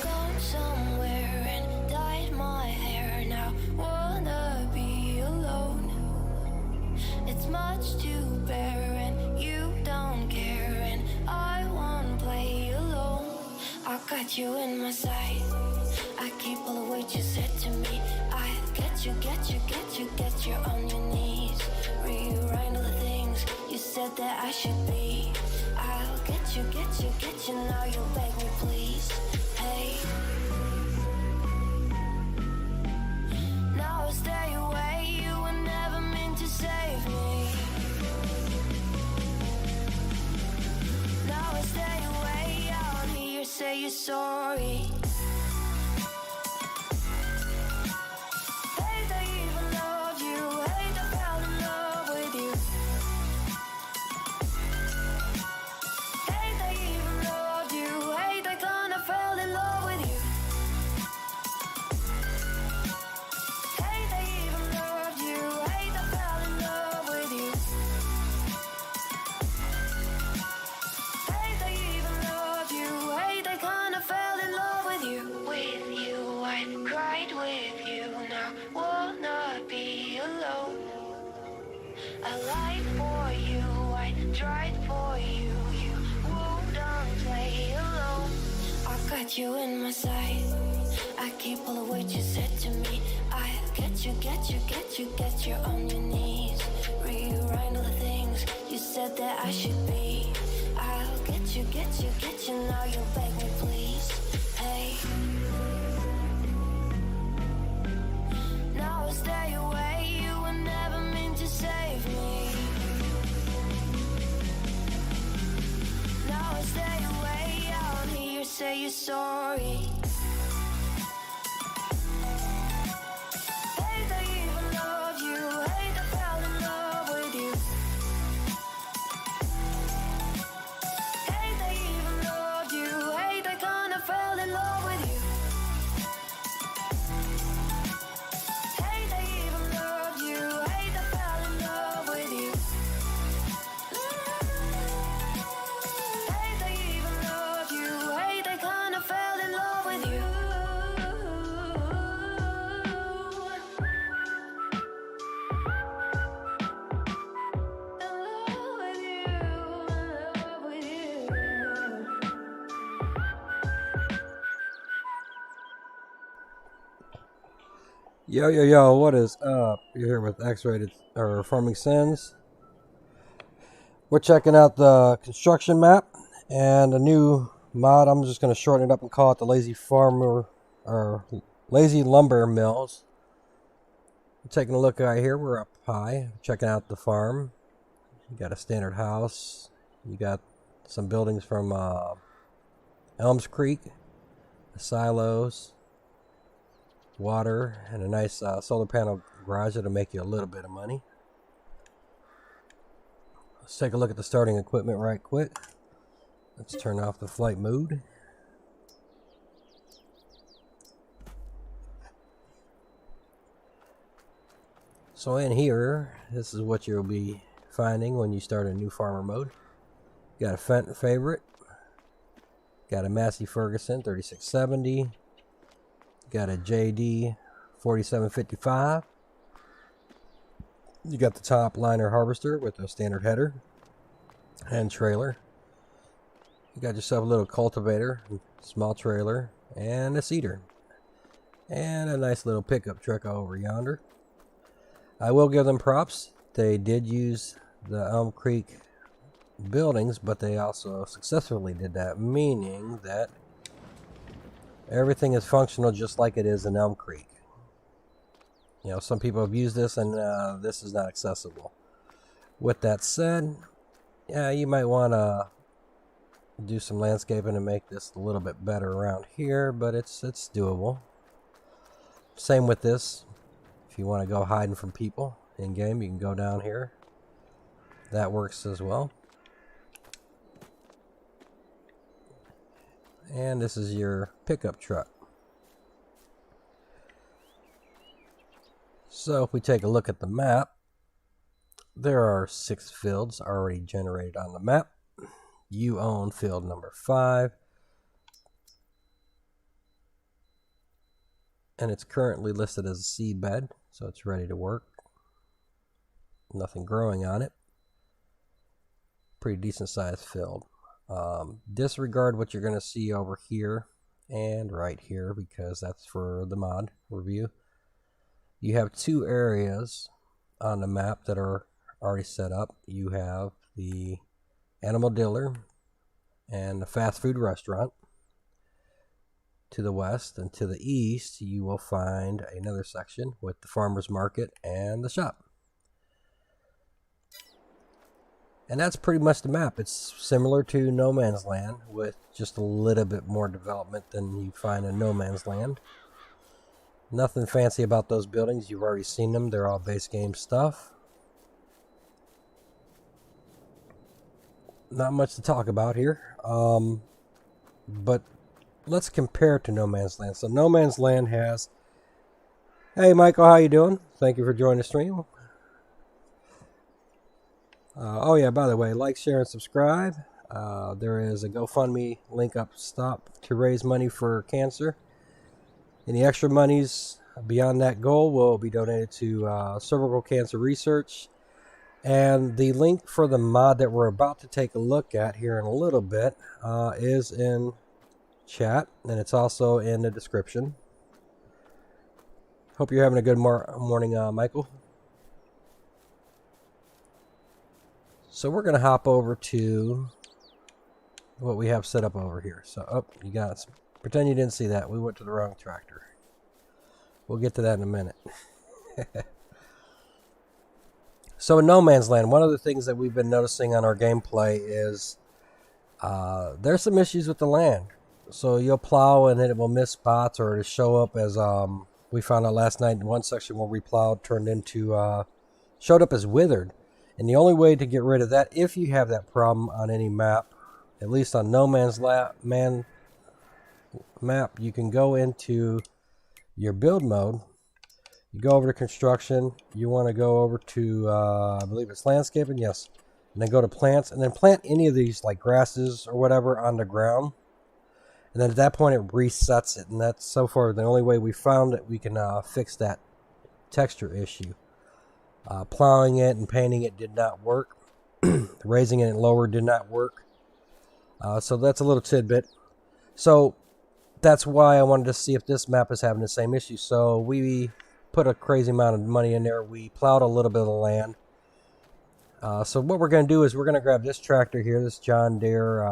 Gone somewhere and dyed my hair now. Wanna be alone. It's much to bear and you don't care, and I won't play alone. I got you in my sight. I keep all the words you said to me. I get you on your knees. Rewrite all the things you said that I should be. I'll get you, now you'll beg me please. Hey, now I stay away, you were never meant to save me. Now I stay away, I wanna hear you say you're sorry. Hate I even loved you, hate I fell in love with you. Hate I even loved you, hate I kinda fell in love with you. Hate I even loved you, hate I fell in love with you. Hate I even loved you, hate I kinda fell in love with you. With you, I cried with you, now wanna be alone. I lied for you, I tried for you, you wouldn't play alone. I got you in my sight. I keep all the words you said to me. I get you on your knees. Rewrite all the things you said that I should be. I'll get you, now you'll beg me please. Hey, now I stay away, you were never meant to save me. Now I stay away, I wanna hear you say you're sorry. Hate I even loved you, hate I fell in love with you. Hate I even loved you, hate I kinda fell in love with you. Hate I even loved you, hate I fell in love with you. Hate I even loved you, hate I kinda fell in love with you. Yo, what is up? You're here with X-Rated, or Farming Sinz. We're checking out the construction map and a new mod. I'm just going to shorten it up and call it the Lazy Farmer, or Lazy Lumber Mills. We're taking a look right here. We're up high, checking out the farm. You got a standard house. You got some buildings from Elms Creek, the silos, water, and a nice solar panel garage that'll make you a little bit of money. Let's take a look at the starting equipment right quick. Let's turn off the flight mode. So in here, this is what you'll be finding when you start a new farmer mode. Got a Fenton favorite. Got a Massey Ferguson 3670. Got a JD 4755. You got the top liner harvester with a standard header and trailer. You got yourself a little cultivator, small trailer, and a seeder. And a nice little pickup truck over yonder. I will give them props. They did use the Elm Creek buildings, but they also successfully did that, meaning that everything is functional just like it is in Elm Creek. You know, some people have used this and this is not accessible. With that said, yeah, you might want to do some landscaping and make this a little bit better around here, but it's doable. Same with this. If you want to go hiding from people in game, you can go down here. That works as well. And this is your pickup truck. So if we take a look at the map, there are 6 fields already generated on the map. You own field number 5. And it's currently listed as a seed bed, so it's ready to work. Nothing growing on it. Pretty decent sized field. Disregard what you're going to see over here and right here, because that's for the mod review. You have 2 areas on the map that are already set up. You have the animal dealer and the fast food restaurant to the west, and to the east you will find another section with the farmer's market and the shop. And that's pretty much the map. It's similar to No Man's Land with just a little bit more development than you find in No Man's Land. Nothing fancy about those buildings. You've already seen them. They're all base game stuff. Not much to talk about here. But let's compare it to No Man's Land. So No Man's Land has... Hey Michael, how you doing? Thank you for joining the stream. Oh yeah, by the way, like, share, and subscribe. There is a GoFundMe link up top to raise money for cancer. Any extra monies beyond that goal will be donated to cervical cancer research. And the link for the mod that we're about to take a look at here in a little bit is in chat, and it's also in the description. Hope you're having a good morning, Michael. So we're going to hop over to what we have set up over here. So, you got it. Pretend you didn't see that. We went to the wrong tractor. We'll get to that in a minute. So in No Man's Land, one of the things that we've been noticing on our gameplay is there's some issues with the land. So you'll plow and then it will miss spots, or it'll show up as, we found out last night in one section where we plowed showed up as withered. And the only way to get rid of that, if you have that problem on any map, at least on No Man's Land map, you can go into your build mode. You go over to construction. You want to go over to, I believe it's landscaping, yes. And then go to plants, and then plant any of these, like grasses or whatever, on the ground. And then at that point, it resets it. And that's so far the only way we found that we can fix that texture issue. Plowing it and painting it did not work. Raising it lower did not work. So that's a little tidbit. So that's why I wanted to see if this map is having the same issue. So we put a crazy amount of money in there. We plowed a little bit of the land. So what we're going to do is we're going to grab this tractor here, this John Deere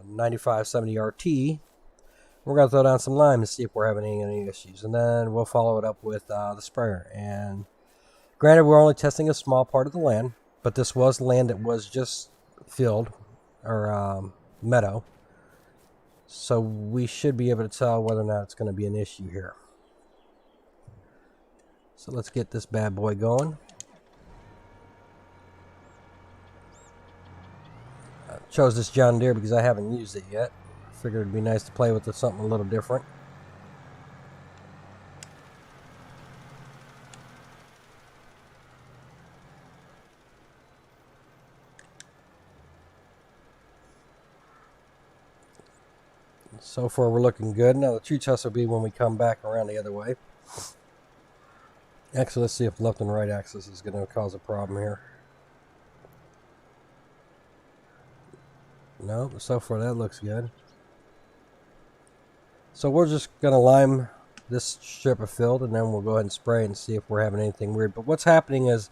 9570 RT. We're going to throw down some lime and see if we're having any issues. And then we'll follow it up with the sprayer. And granted, we're only testing a small part of the land, but this was land that was just field or meadow. So we should be able to tell whether or not it's going to be an issue here. So let's get this bad boy going. I chose this John Deere because I haven't used it yet. Figured it'd be nice to play with something a little different. So far we're looking good. Now the true test will be when we come back around the other way. Actually, let's see if left and right axis is going to cause a problem here. No, so far that looks good. So we're just going to lime this strip of field, and then we'll go ahead and spray and see if we're having anything weird. But what's happening is,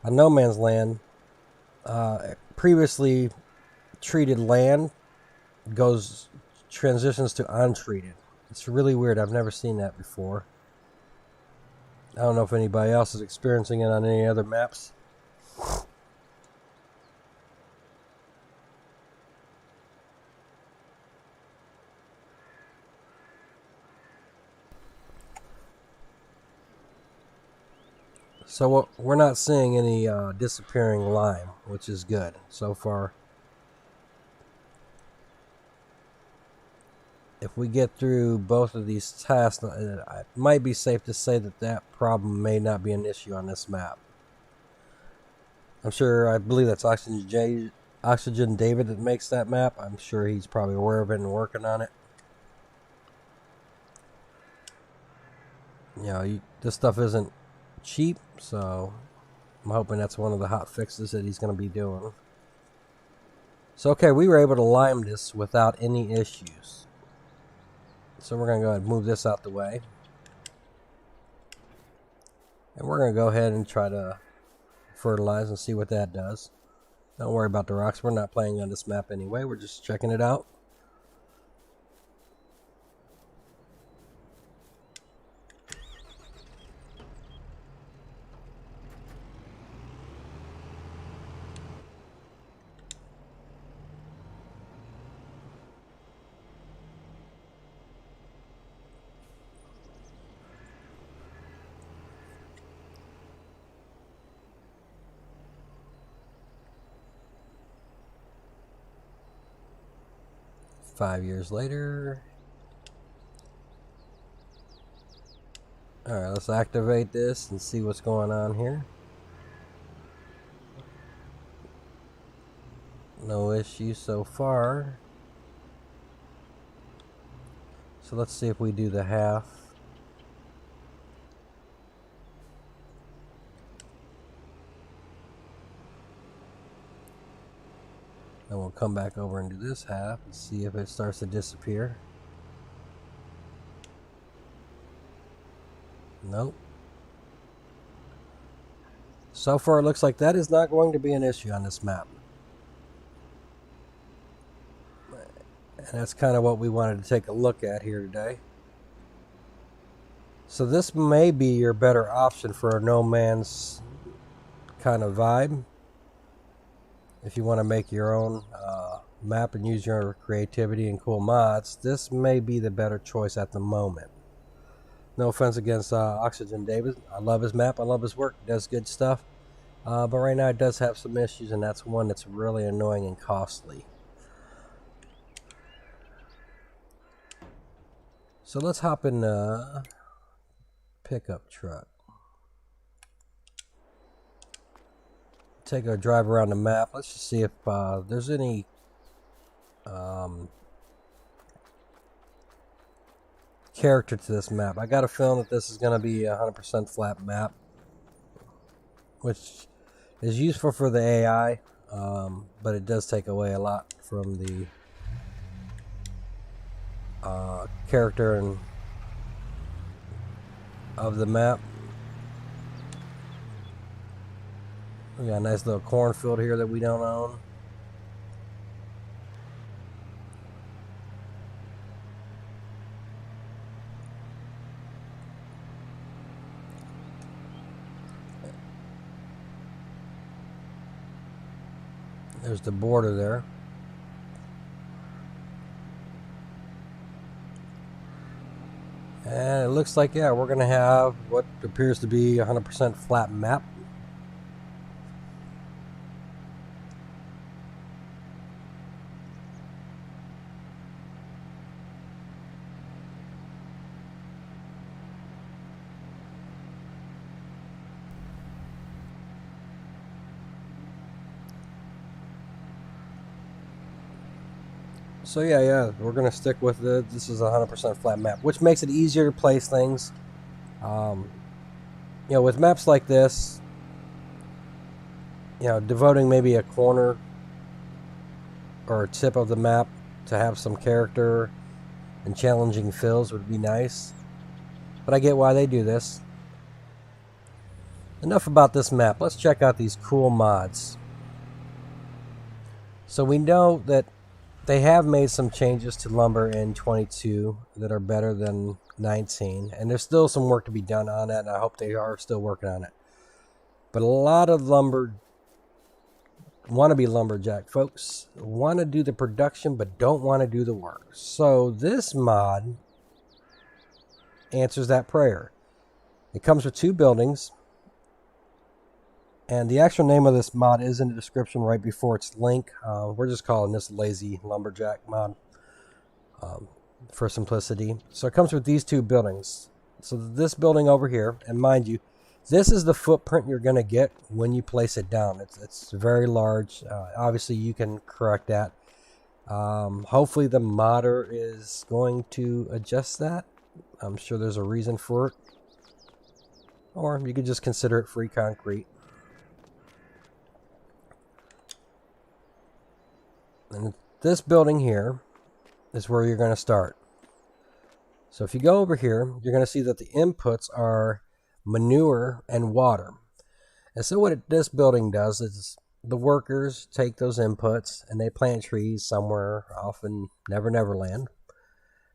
on No Man's Land, previously treated land transitions to untreated. It's really weird. I've never seen that before. I don't know if anybody else is experiencing it on any other maps. So we're not seeing any disappearing lime, which is good so far. If we get through both of these tasks, it might be safe to say that that problem may not be an issue on this map. I'm sure, I believe that's Oxygen David that makes that map. I'm sure he's probably aware of it and working on it. You know, this stuff isn't cheap, so I'm hoping that's one of the hot fixes that he's going to be doing. So, okay, we were able to lime this without any issues. So we're going to go ahead and move this out the way. And we're going to go ahead and try to fertilize and see what that does. Don't worry about the rocks. We're not playing on this map anyway. We're just checking it out. Five years later. Alright, let's activate this and see what's going on here. No issues so far. So let's see if we do the half. Then we'll come back over and do this half and see if it starts to disappear. Nope. So far it looks like that is not going to be an issue on this map. And that's kind of what we wanted to take a look at here today. So this may be your better option for a no man's kind of vibe. If you want to make your own map and use your creativity and cool mods, this may be the better choice at the moment. No offense against Oxygen David. I love his map. I love his work. He does good stuff. But right now it does have some issues, and that's one that's really annoying and costly. So let's hop in the pickup truck. Take a drive around the map. Let's just see if there's any character to this map. I got a feeling that this is going to be a 100% flat map, which is useful for the AI, but it does take away a lot from the character and of the map. We got a nice little cornfield here that we don't own. There's the border there. And it looks like, yeah, we're going to have what appears to be a 100% flat map. So yeah, we're gonna stick with it. This is a 100% flat map, which makes it easier to place things. You know, with maps like this, you know, devoting maybe a corner or a tip of the map to have some character and challenging fills would be nice. But I get why they do this. Enough about this map. Let's check out these cool mods. So we know that they have made some changes to Lumber in 22 that are better than 19. And there's still some work to be done on that, and I hope they are still working on it. But a lot of wannabe Lumberjack folks want to do the production but don't want to do the work. So this mod answers that prayer. It comes with 2 buildings. And the actual name of this mod is in the description right before its link. We're just calling this Lazy Lumberjack Mod for simplicity. So it comes with these 2 buildings. So this building over here, and mind you, This is the footprint you're going to get when you place it down. It's very large. Obviously, you can correct that. Hopefully, the modder is going to adjust that. I'm sure there's a reason for it. Or you could just consider it free concrete. And this building here is where you're going to start. So if you go over here, you're going to see that the inputs are manure and water. And so what this building does is the workers take those inputs and they plant trees somewhere off in Never Never Land,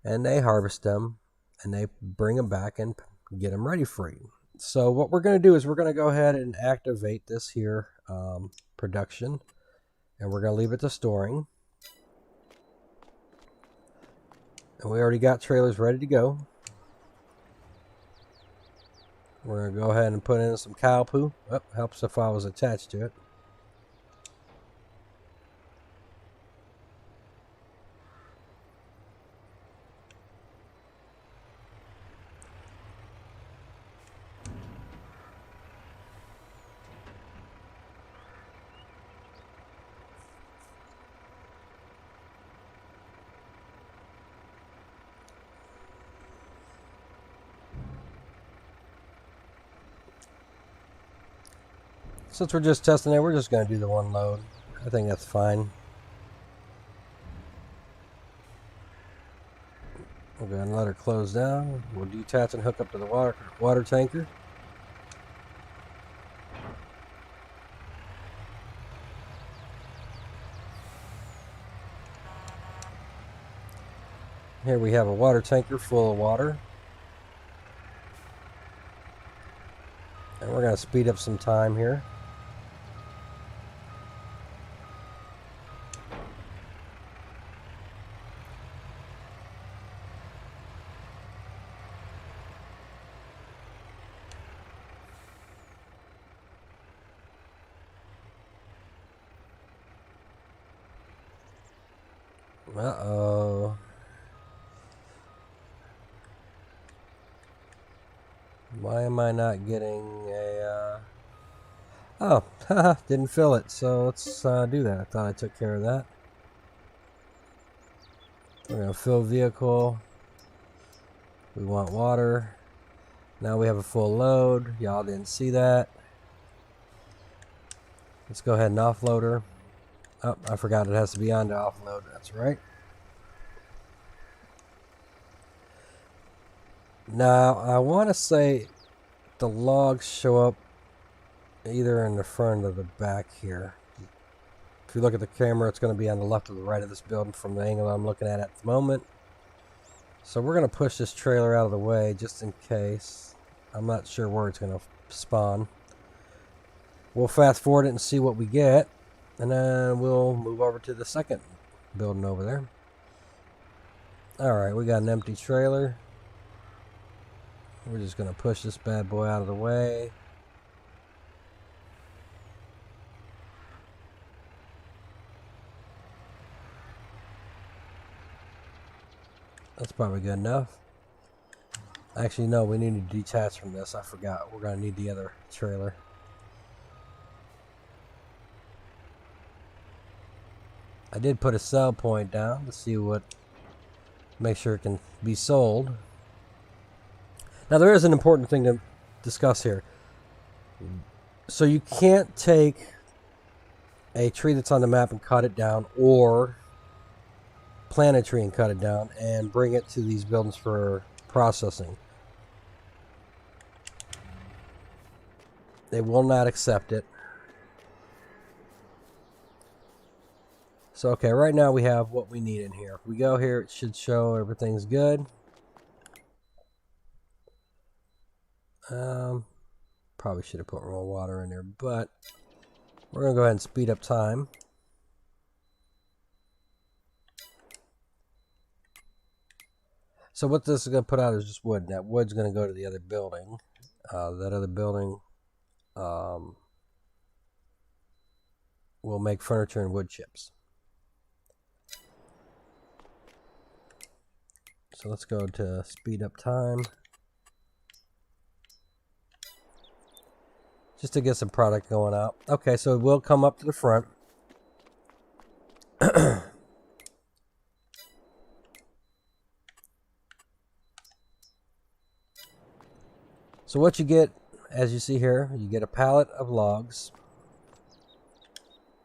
and they harvest them and they bring them back and get them ready for you. So what we're going to do is we're going to go ahead and activate this here production, and we're going to leave it to storing. And we already got trailers ready to go. We're going to go ahead and put in some cow poo. Oh, helps if I was attached to it. Since we're just testing it, we're just going to do the one load. I think that's fine. We're going to let her close down. We'll detach and hook up to the water tanker. Here we have a water tanker full of water. And we're going to speed up some time here. Uh-oh. Why am I not getting a... Oh, didn't fill it. So let's do that. I thought I took care of that. We're going to fill vehicle. We want water. Now we have a full load. Y'all didn't see that. Let's go ahead and offload her. Oh, I forgot it has to be on to offload. That's right. Now, I want to say the logs show up either in the front or the back here. If you look at the camera, it's going to be on the left or the right of this building from the angle I'm looking at the moment. So we're going to push this trailer out of the way just in case. I'm not sure where it's going to spawn. We'll fast forward it and see what we get. And then we'll move over to the second building over there. Alright, we got an empty trailer. We're just going to push this bad boy out of the way. That's probably good enough. Actually, no, we need to detach from this. I forgot. We're going to need the other trailer. I did put a sell point down to see what, make sure it can be sold. Now there is an important thing to discuss here. So you can't take a tree that's on the map and cut it down, or plant a tree and cut it down and bring it to these buildings for processing. They will not accept it. So, okay, right now we have what we need in here. If we go here, it should show everything's good. Probably should have put more water in there, but we're going to go ahead and speed up time. So what this is going to put out is just wood. That wood's going to go to the other building. That other building will make furniture and wood chips. So let's go to speed up time. just to get some product going out. Okay, so we'll come up to the front. So what you get, as you see here, you get a pallet of logs.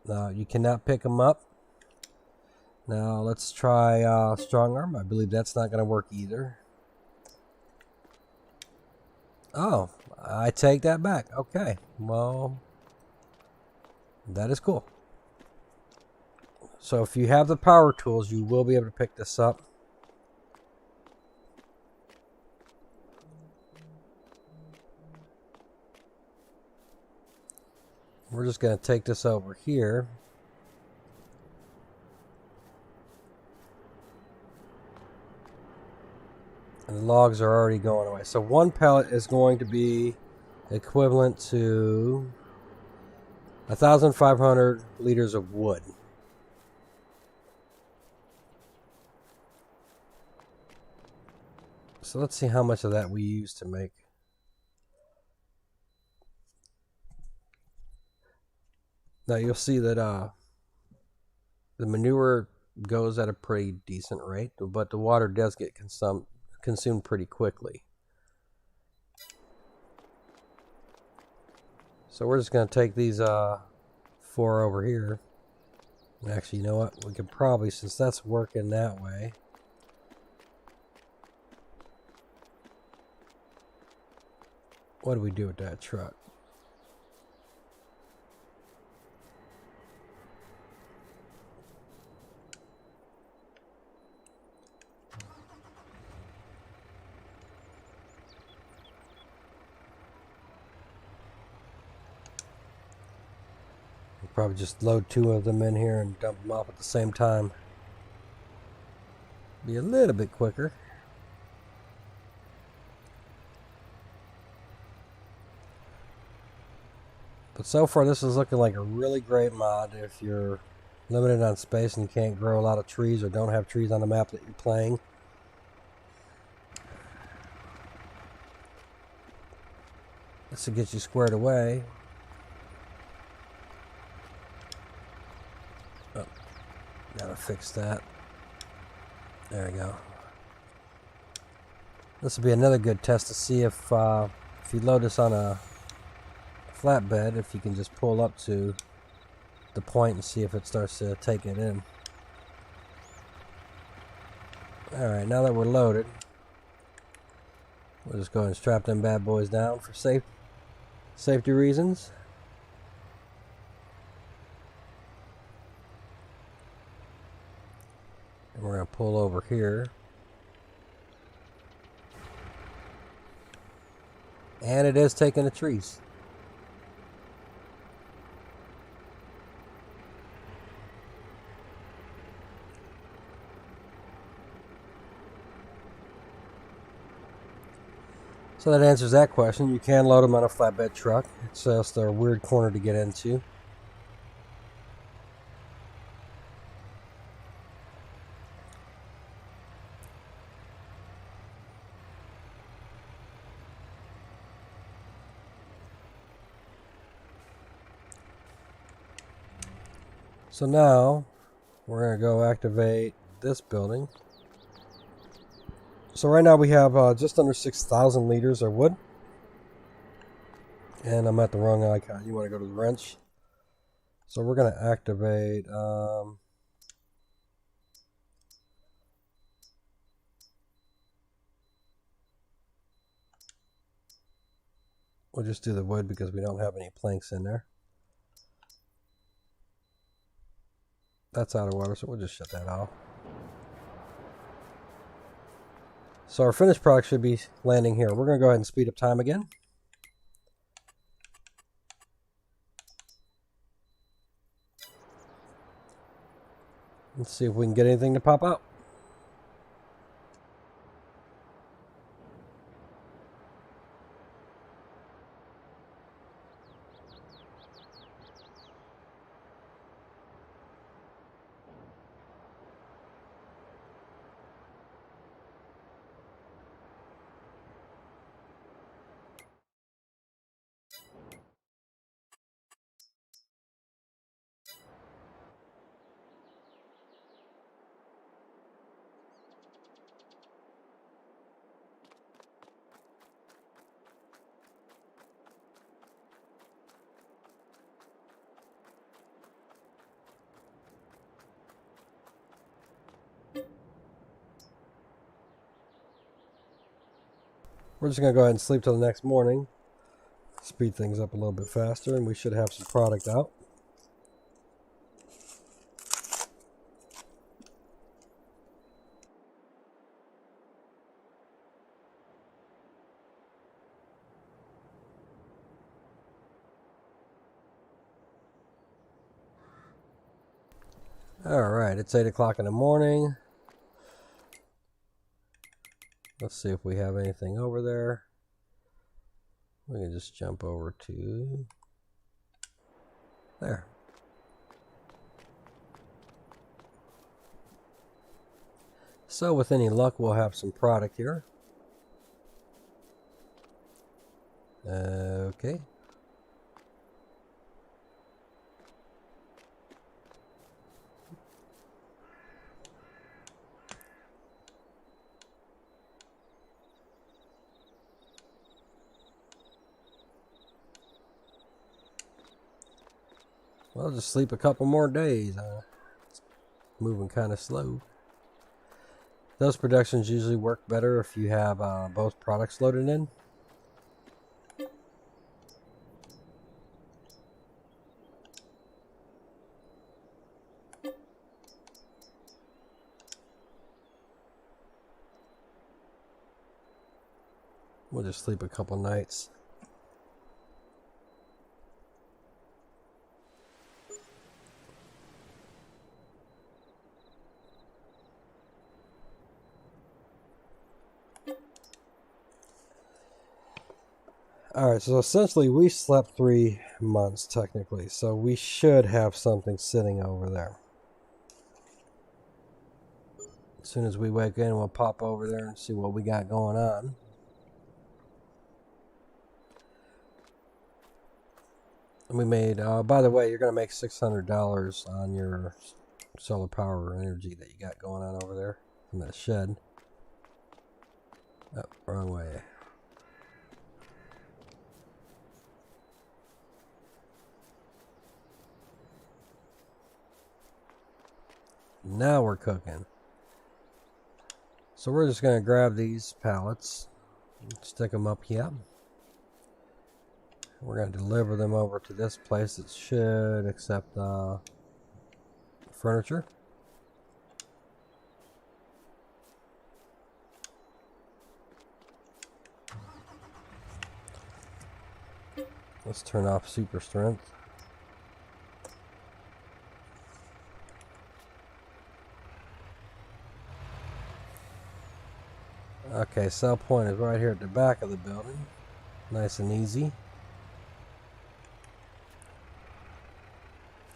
Now you cannot pick them up. Now let's try strong arm. I believe that's not going to work either. Oh, I take that back. Okay, well, that is cool. So if you have the power tools, you will be able to pick this up. We're just going to take this over here. And the logs are already going away. So one pallet is going to be equivalent to 1,500 liters of wood. So let's see how much of that we use to make. Now you'll see that the manure goes at a pretty decent rate, but the water does get consumed pretty quickly. So we're just going to take these 4 over here. And actually, you know what? We could probably, since that's working that way, what do we do with that truck? We'll probably just load 2 of them in here and dump them off at the same time. Be a little bit quicker. But so far this is looking like a really great mod if you're limited on space and you can't grow a lot of trees or don't have trees on the map that you're playing. This will get you squared away. Oh, gotta fix that. There we go. This will be another good test to see if you load this on a flatbed, if you can just pull up to the point and see if it starts to take it in. Alright, now that we're loaded, we'll just go ahead and strap them bad boys down for safety reasons. And we're going to pull over here. And it is taking the trees. So that answers that question. You can load them on a flatbed truck. It's just a weird corner to get into. So now we're going to go activate this building. So right now we have just under 6,000 liters of wood. And I'm at the wrong icon. You want to go to the wrench. So we're going to activate... we'll just do the wood because we don't have any planks in there. That's out of water, so we'll just shut that off. So our finished product should be landing here. We're going to go ahead and speed up time again. Let's see if we can get anything to pop out. We're just going to go ahead and sleep till the next morning. Speed things up a little bit faster, and we should have some product out. Alright, it's 8 o'clock in the morning. Let's see if we have anything over there. We can just jump over to there. So with any luck, we'll have some product here. Okay. Well, just sleep a couple more days. It's moving kind of slow. Those productions usually work better if you have both products loaded in. We'll just sleep a couple nights. Alright, so essentially we slept 3 months technically, so we should have something sitting over there. As soon as we wake in, we'll pop over there and see what we got going on. And we made, by the way, you're going to make $600 on your solar power energy that you got going on over there from that shed. Oh, wrong way. Now we're cooking. So we're just going to grab these pallets, stick them up here. We're going to deliver them over to this place that should accept furniture. Let's turn off super strength. Okay, sell point is right here at the back of the building. Nice and easy.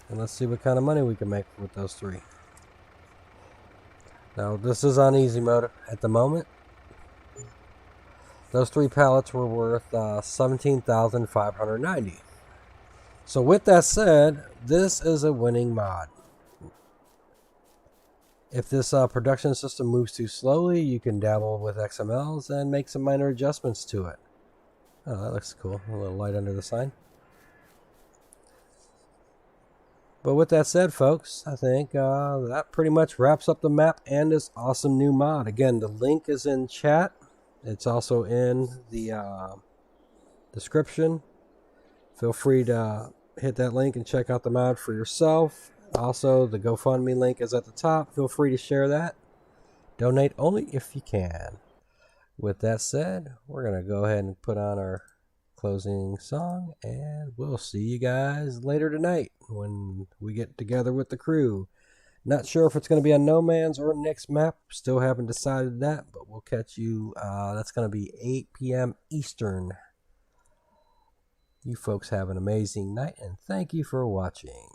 And let's see what kind of money we can make with those 3. Now, this is on easy mode at the moment. Those 3 pallets were worth $17,590. So with that said, this is a winning mod. If this production system moves too slowly, you can dabble with XMLs and make some minor adjustments to it. Oh, that looks cool. A little light under the sign. But with that said, folks, I think that pretty much wraps up the map and this awesome new mod. Again, the link is in chat. It's also in the description. Feel free to hit that link and check out the mod for yourself. Also, the GoFundMe link is at the top. Feel free to share that. Donate only if you can. With that said, we're going to go ahead and put on our closing song, and we'll see you guys later tonight when we get together with the crew. Not sure if it's going to be on No Man's or Nick's map. Still haven't decided that, but we'll catch you. That's going to be 8 p.m. Eastern. You folks have an amazing night, and thank you for watching.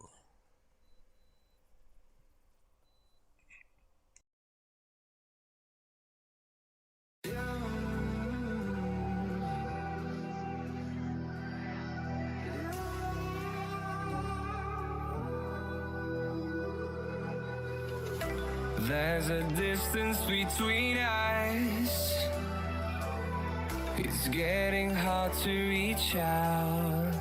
There's a distance between us. It's getting hard to reach out.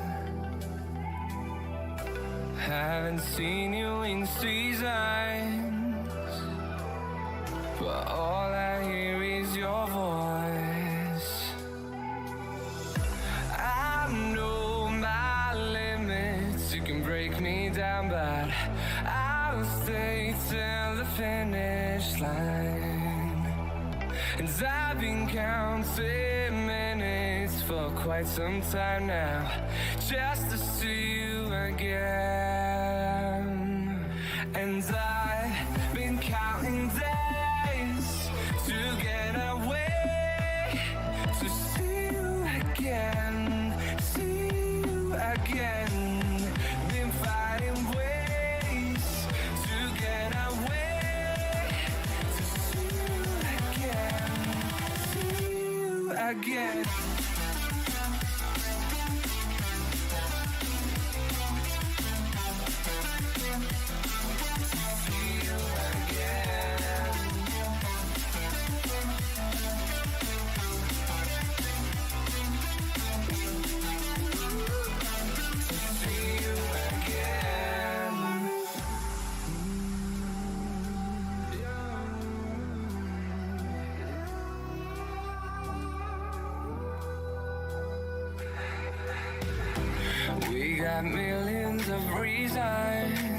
Haven't seen you in seasons, but all I hear is your voice. finish line, and I've been counting minutes for quite some time now, just to see you again. And I've been counting days to get away, to see you again, see you again. Been finding ways to get away, to see you again, see you again. We got millions of reasons